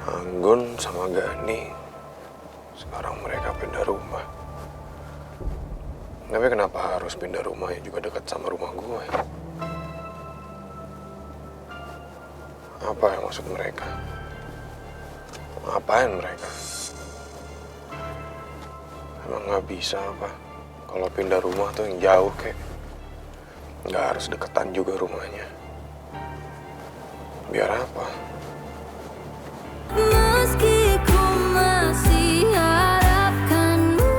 Anggun sama Gani sekarang mereka pindah rumah. Tapi kenapa harus pindah rumah yang juga dekat sama rumah gue? Apa yang maksud mereka? Ngapain mereka? Emang nggak bisa apa? Kalau pindah rumah tuh yang jauh kek. Nggak harus deketan juga rumahnya. Biar apa? Meski ku masih harapkanmu.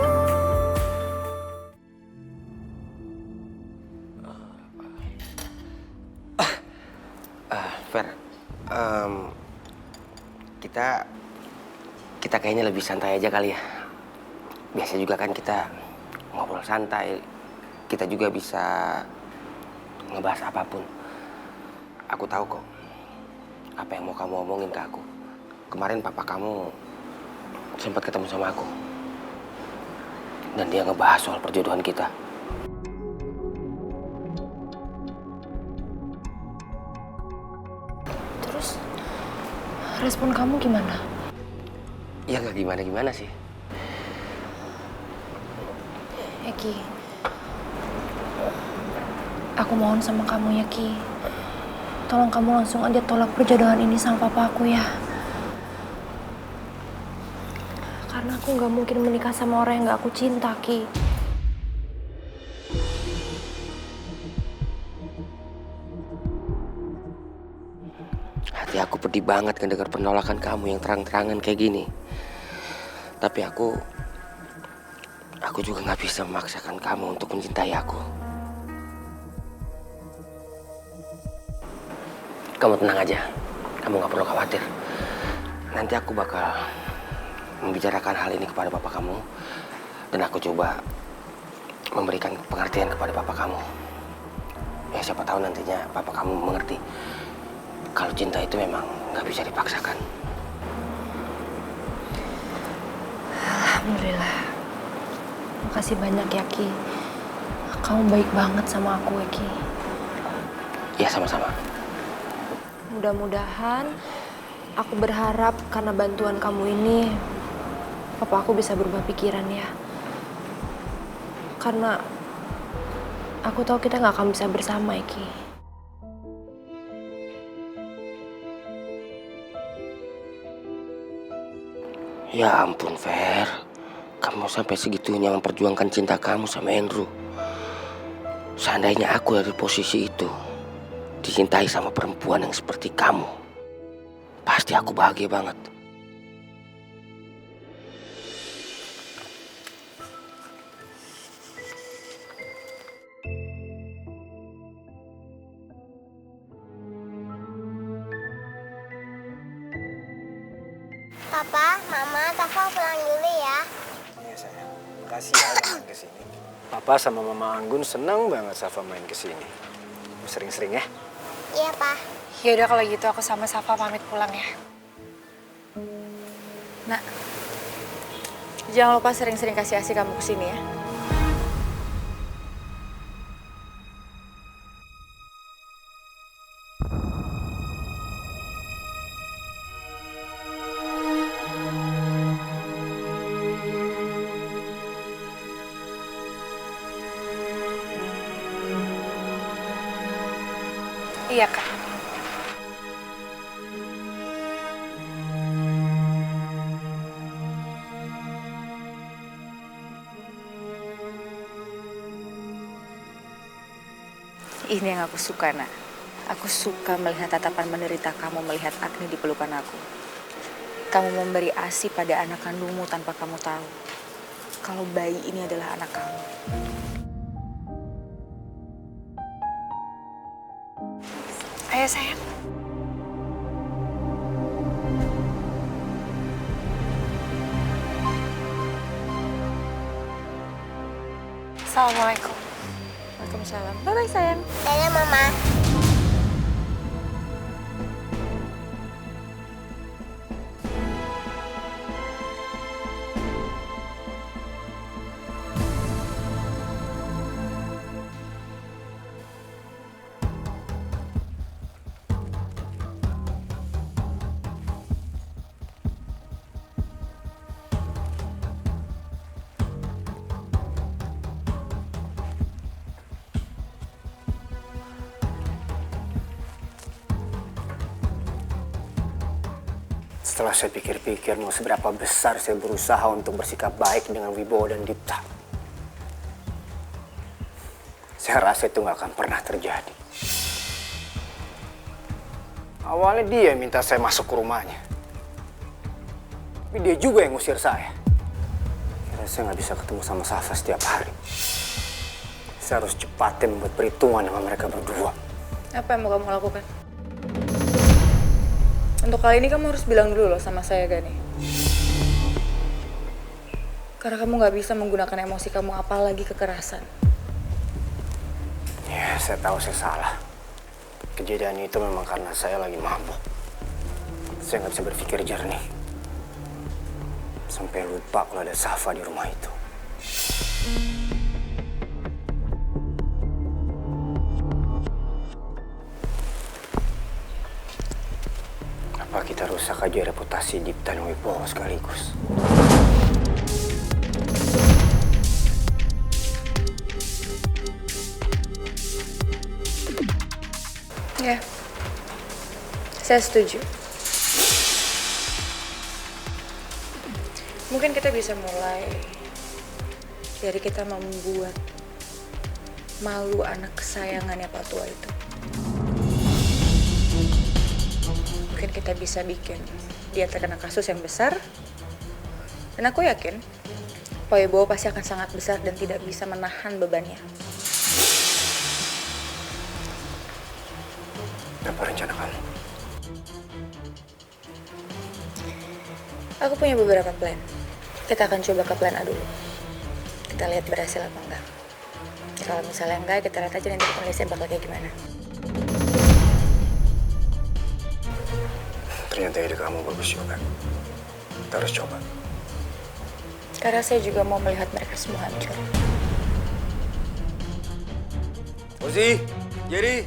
Fer, kita kayaknya lebih santai aja kali ya. Biasa juga kan kita ngobrol santai. Kita juga bisa ngebahas apapun. Aku tahu kok apa yang mau kamu omongin ke aku. Kemarin papa kamu sempat ketemu sama aku. Dan dia ngebahas soal perjodohan kita. Terus respon kamu gimana? Ya nggak gimana-gimana sih. Ki, aku mohon sama kamu ya Ki. Tolong kamu langsung aja tolak perjodohan ini sama papa aku ya. Karena aku nggak mungkin menikah sama orang yang nggak aku cinta, Ki. Hati aku pedih banget ngedengar penolakan kamu yang terang-terangan kayak gini. Tapi aku juga nggak bisa memaksakan kamu untuk mencintai aku. Kamu tenang aja, kamu nggak perlu khawatir. Nanti aku bakal membicarakan hal ini kepada bapak kamu, dan aku coba memberikan pengertian kepada bapak kamu. Ya siapa tahu nantinya bapak kamu mengerti kalau cinta itu memang nggak bisa dipaksakan. Alhamdulillah. Makasih banyak ya Ki. Kamu baik banget sama aku ya Ki. Ya sama-sama. Mudah-mudahan aku berharap karena bantuan kamu ini papa aku bisa berubah pikiran ya. Karena aku tahu kita nggak akan bisa bersama ya Ki. Ya ampun Fer, kamu sampai segitunya memperjuangkan cinta kamu sama Andrew. Seandainya aku ada di posisi itu, dicintai sama perempuan yang seperti kamu, pasti aku bahagia banget. Papa, Mama, Tafa pulang dulu ya. Iya sayang, makasih ya udah main kesini. Papa sama Mama Anggun senang banget Safa main kesini. Sering-sering ya. Iya, Pak. Ya udah kalau gitu aku sama Safa pamit pulang ya. Nak, jangan lupa sering-sering kasih ASI kamu kesini ya. Iya Kak. Ini yang aku suka, Nak. Aku suka melihat tatapan menderita kamu melihat Agni di pelukan aku. Kamu memberi ASI pada anak kandungmu tanpa kamu tahu kalau bayi ini adalah anak kamu. Ayo sayang. Assalamualaikum. Waalaikumsalam. Bye-bye sayang. Dadah, Mama. Setelah saya pikir-pikir mau seberapa besar saya berusaha untuk bersikap baik dengan Wibowo dan Dipta, saya rasa itu nggak akan pernah terjadi. Awalnya dia minta saya masuk ke rumahnya, tapi dia juga yang ngusir saya. Kira saya nggak bisa ketemu sama Safa setiap hari. Saya harus cepatnya membuat perhitungan sama mereka berdua. Apa yang mau kamu lakukan? Untuk kali ini kamu harus bilang dulu loh sama saya, Gani. Karena kamu nggak bisa menggunakan emosi kamu, apalagi kekerasan. Ya, saya tahu saya salah. Kejadian itu memang karena saya lagi mabuk. Saya nggak bisa berpikir jernih. Sampai lupa kalau ada Safa di rumah itu. Apa kita rusak aja reputasi Dipta dan Wibowo sekaligus? Ya, saya setuju. Mungkin kita bisa mulai dari kita membuat malu anak kesayangannya Pak Tua itu. Mungkin kita bisa bikin dia terkena kasus yang besar. Dan aku yakin Pak Wibowo pasti akan sangat besar dan tidak bisa menahan bebannya. Apa rencana kamu? Aku punya beberapa plan. Kita akan coba ke plan A dulu. Kita lihat berhasil apa enggak. Kalau misalnya enggak, kita lihat aja nanti penulisnya bakal kayak gimana. Ternyata ide kamu bagus juga. Kita harus coba. Karena saya juga mau melihat mereka semua hancur. Ozi, Jerry.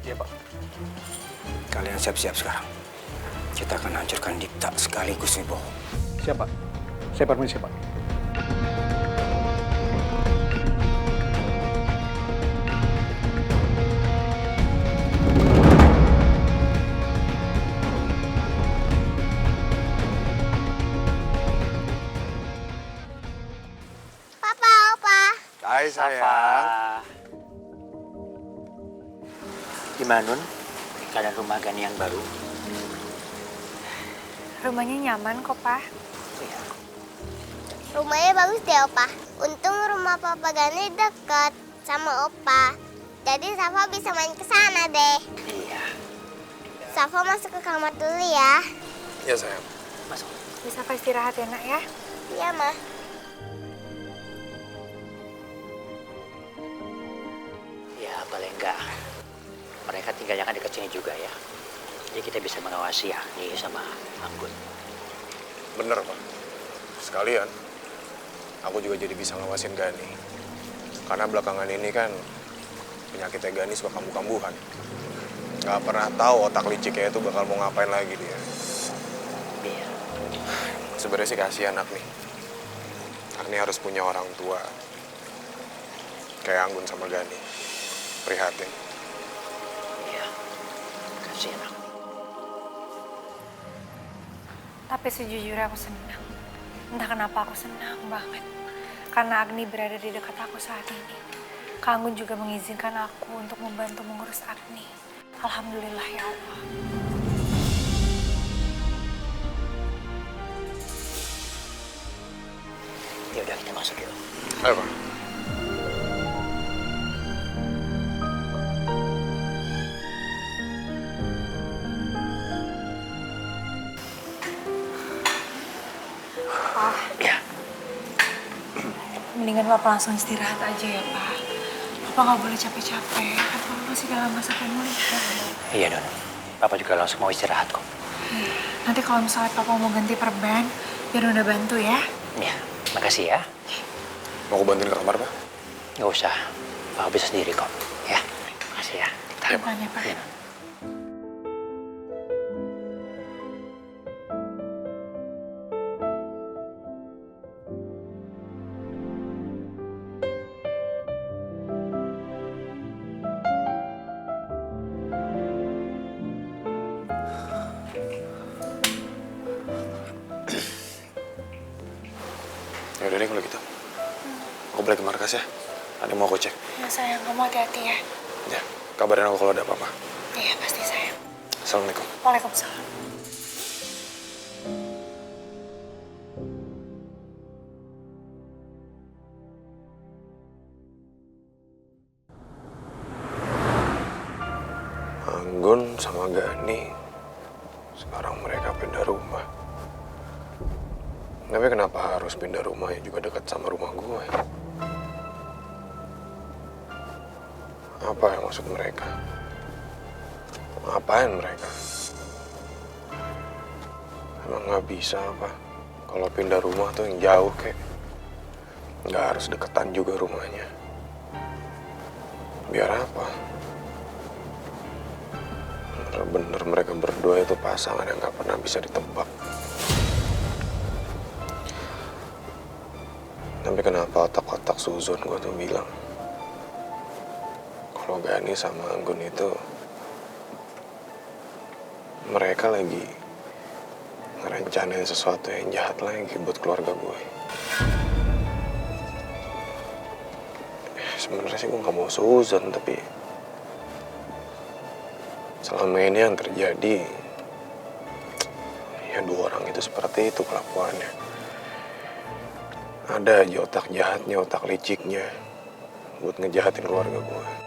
Iya, Pak. Kalian siap-siap sekarang. Kita akan hancurkan Dipta sekaligus Wibowo. Siap, Pak. Saya permisi, Pak. Papa, Opa. Hai sayang. Gimana, Nun? Keadaan rumah Gani yang baru? Rumahnya nyaman kok, Pak. Iya. Rumahnya bagus deh, Opa. Untung rumah Papa Gani dekat sama Opa. Jadi Safa bisa main ke sana deh. Iya. Safa masuk ke kamar dulu ya. Iya sayang. Masuk. Bisa Pak istirahat ya, Nak ya? Iya, Ma. Ya, paling enggak. Mereka tinggalnya kan dekat sini juga ya. Jadi kita bisa mengawasi ya, nih sama Anggun. Bener Pak. Sekalian, aku juga jadi bisa ngawasin Gani. Karena belakangan ini kan penyakitnya Gani suka kambuh-kambuhan. Gak pernah tahu otak liciknya itu bakal mau ngapain lagi dia. Iya. Sebenarnya sih kasihan Agni. Agni harus punya orang tua kayak Anggun sama Gani. Prihatin. Iya. Kasihan aku. Tapi sejujurnya aku senang. Entah kenapa aku senang banget. Karena Agni berada di dekat aku saat ini. Kak Anggun juga mengizinkan aku untuk membantu mengurus Agni. Alhamdulillah ya Allah. Ya udah kita masuk yuk. Ayo Pak. Pak, Ya. mendingan Papa langsung istirahat aja ya, Pak. Papa nggak boleh capek-capek. Kan Papa masih dalam masa pemulihan. Iya, Nun. Papa juga langsung mau istirahat kok. Nanti kalau misalnya Papa mau ganti perban, biar udah bantu ya. Ya, makasih ya. Mau aku bantuin ke kamar Pak? Nggak usah. Papa bisa sendiri kok. Ya. Makasih ya. Depan ya, Pak. Iya. balik ke markas ya. Ada yang mau aku cek. Ya sayang, kamu hati-hati ya. Ya, kabarin aku kalau ada apa-apa. Iya, pasti sayang. Assalamualaikum. Waalaikumsalam. Anggun sama Gani, sekarang mereka pindah rumah. Tapi kenapa harus pindah rumah yang juga dekat sama rumah gue? Apa yang maksud mereka? Ngapain mereka? Emang nggak bisa apa? Kalau pindah rumah tuh yang jauh kayak nggak harus deketan juga rumahnya. Biar apa? Bener-bener mereka berdua itu pasangan yang nggak pernah bisa ditebak. Tapi kenapa otak-otak suzon gue tuh bilang kalau Gani sama Anggun itu mereka lagi ngerencanain sesuatu yang jahat lagi buat keluarga gue. Sebenarnya sih gue nggak mau suzon, tapi selama ini yang terjadi ya dua orang itu seperti itu kelakuannya. Ada aja otak jahatnya, otak liciknya buat ngejahatin keluarga gue.